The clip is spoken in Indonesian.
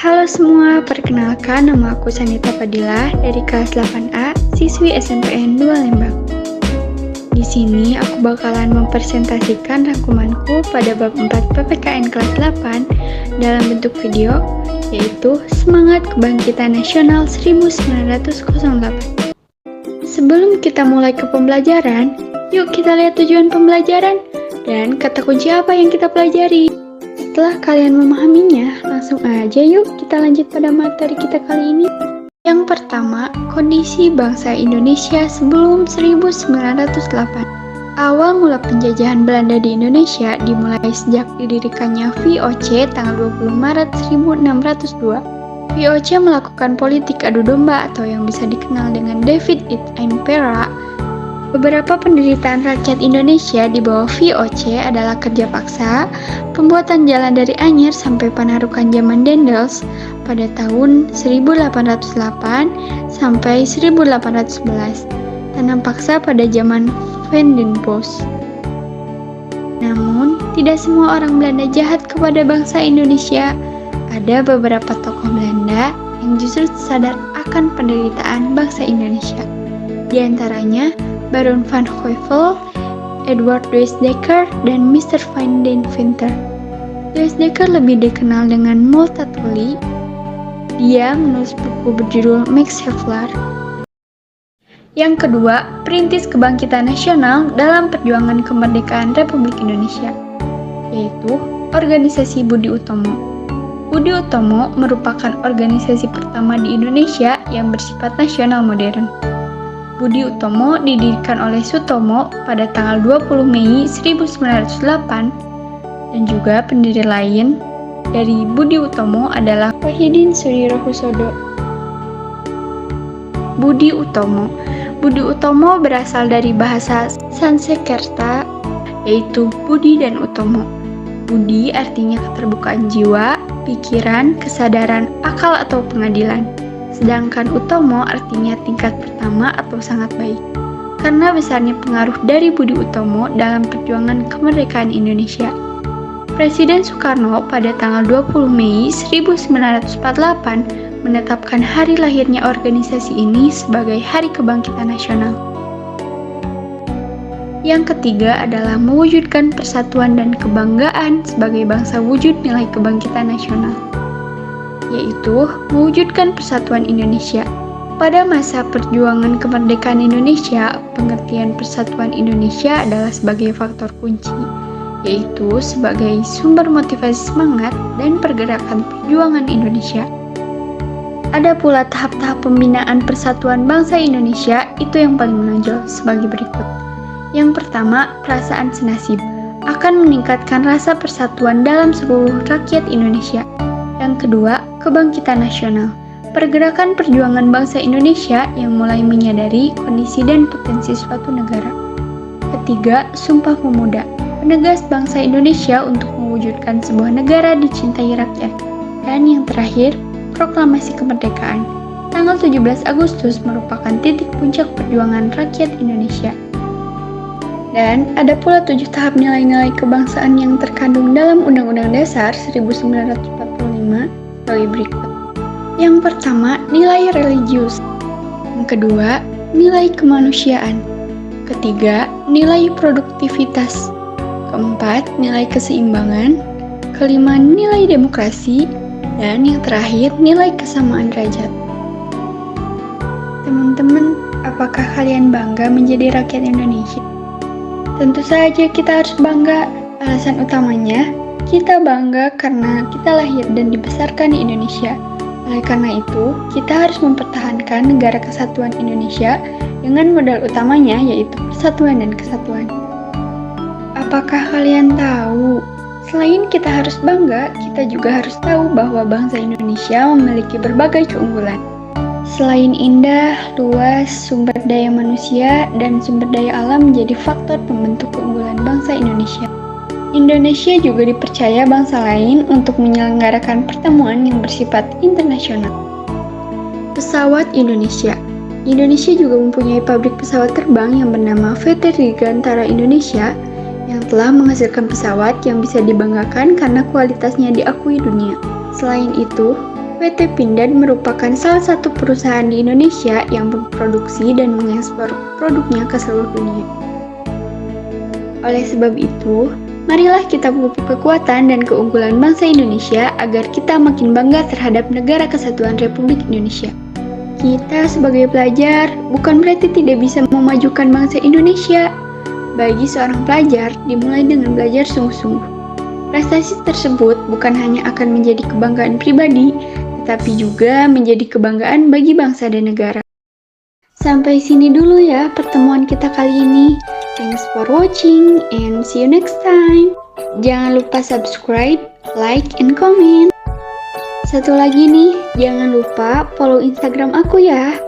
Halo semua, perkenalkan nama aku Sanita Fadilah dari kelas 8A, siswi SNPN 2 Lembang. Di sini aku bakalan mempresentasikan rangkumanku pada bab 4 PPKN kelas 8 dalam bentuk video, yaitu Semangat Kebangkitan Nasional 1908. Sebelum kita mulai ke pembelajaran, yuk kita lihat tujuan pembelajaran dan kata kunci apa yang kita pelajari. Setelah kalian memahaminya, langsung aja yuk kita lanjut pada materi kita kali ini. Yang pertama, kondisi bangsa Indonesia sebelum 1908. Awal mula penjajahan Belanda di Indonesia dimulai sejak didirikannya VOC tanggal 20 Maret 1602. VOC melakukan politik adu domba atau yang bisa dikenal dengan Divide and Impera. Beberapa penderitaan rakyat Indonesia di bawah VOC adalah kerja paksa, pembuatan jalan dari Anyer sampai Panarukan zaman Dendels pada tahun 1808 sampai 1811, tanam paksa pada zaman Van den Bosch. Namun, tidak semua orang Belanda jahat kepada bangsa Indonesia. Ada beberapa tokoh Belanda yang justru sadar akan penderitaan bangsa Indonesia. Di antaranya, Baron van Heuvel, Edward Duysedecker, dan Mr. van den Winter. Duysedecker lebih dikenal dengan Multatuli. Dia menulis buku berjudul Max Havelaar. Yang kedua, perintis kebangkitan nasional dalam perjuangan kemerdekaan Republik Indonesia, yaitu Organisasi Budi Utomo. Budi Utomo merupakan organisasi pertama di Indonesia yang bersifat nasional modern. Budi Utomo didirikan oleh Sutomo pada tanggal 20 Mei 1908 dan juga pendiri lain dari Budi Utomo adalah Wahidin Sudirohusodo. Budi Utomo berasal dari bahasa Sanskerta yaitu Budi dan Utomo. Budi artinya keterbukaan jiwa, pikiran, kesadaran, akal atau pengadilan. Sedangkan Utomo artinya tingkat pertama atau sangat baik. Karena besarnya pengaruh dari Budi Utomo dalam perjuangan kemerdekaan Indonesia, Presiden Soekarno pada tanggal 20 Mei 1948 menetapkan hari lahirnya organisasi ini sebagai Hari Kebangkitan Nasional. Yang ketiga adalah mewujudkan persatuan dan kebanggaan sebagai bangsa wujud nilai kebangkitan nasional, yaitu mewujudkan persatuan Indonesia. Pada masa perjuangan kemerdekaan Indonesia, pengertian persatuan Indonesia adalah sebagai faktor kunci, yaitu sebagai sumber motivasi semangat dan pergerakan perjuangan Indonesia. Ada pula tahap-tahap pembinaan persatuan bangsa Indonesia, itu yang paling menonjol sebagai berikut. Yang pertama, perasaan senasib akan meningkatkan rasa persatuan dalam seluruh rakyat Indonesia. Yang kedua, kebangkitan nasional, pergerakan perjuangan bangsa Indonesia yang mulai menyadari kondisi dan potensi suatu negara. Ketiga, Sumpah Pemuda, penegas bangsa Indonesia untuk mewujudkan sebuah negara dicintai rakyat. Dan yang terakhir, Proklamasi Kemerdekaan. Tanggal 17 Agustus merupakan titik puncak perjuangan rakyat Indonesia. Dan ada pula 7 tahap nilai-nilai kebangsaan yang terkandung dalam Undang-Undang Dasar 1945 sebagai berikut. Yang pertama, nilai religius. Yang kedua, nilai kemanusiaan. Ketiga, nilai produktivitas. Keempat, nilai keseimbangan. Kelima, nilai demokrasi. Dan yang terakhir, nilai kesamaan derajat. Teman-teman, apakah kalian bangga menjadi rakyat Indonesia? Tentu saja kita harus bangga. Alasan utamanya, kita bangga karena kita lahir dan dibesarkan di Indonesia. Oleh karena itu, kita harus mempertahankan negara kesatuan Indonesia dengan modal utamanya yaitu persatuan dan kesatuan. Apakah kalian tahu? Selain kita harus bangga, kita juga harus tahu bahwa bangsa Indonesia memiliki berbagai keunggulan. Selain indah, luas, sumber daya manusia, dan sumber daya alam menjadi faktor pembentuk keunggulan bangsa Indonesia. Indonesia juga dipercaya bangsa lain untuk menyelenggarakan pertemuan yang bersifat internasional. Pesawat Indonesia. Indonesia juga mempunyai pabrik pesawat terbang yang bernama PT Dirgantara Indonesia yang telah menghasilkan pesawat yang bisa dibanggakan karena kualitasnya diakui dunia. Selain itu, PT Pindad merupakan salah satu perusahaan di Indonesia yang memproduksi dan mengekspor produknya ke seluruh dunia. Oleh sebab itu, marilah kita pupuk kekuatan dan keunggulan bangsa Indonesia agar kita makin bangga terhadap Negara Kesatuan Republik Indonesia. Kita sebagai pelajar bukan berarti tidak bisa memajukan bangsa Indonesia. Bagi seorang pelajar, dimulai dengan belajar sungguh-sungguh. Prestasi tersebut bukan hanya akan menjadi kebanggaan pribadi, tetapi juga menjadi kebanggaan bagi bangsa dan negara. Sampai sini dulu ya pertemuan kita kali ini. Thanks for watching and see you next time. Jangan lupa subscribe, like, and comment. Satu lagi nih, jangan lupa follow Instagram aku ya.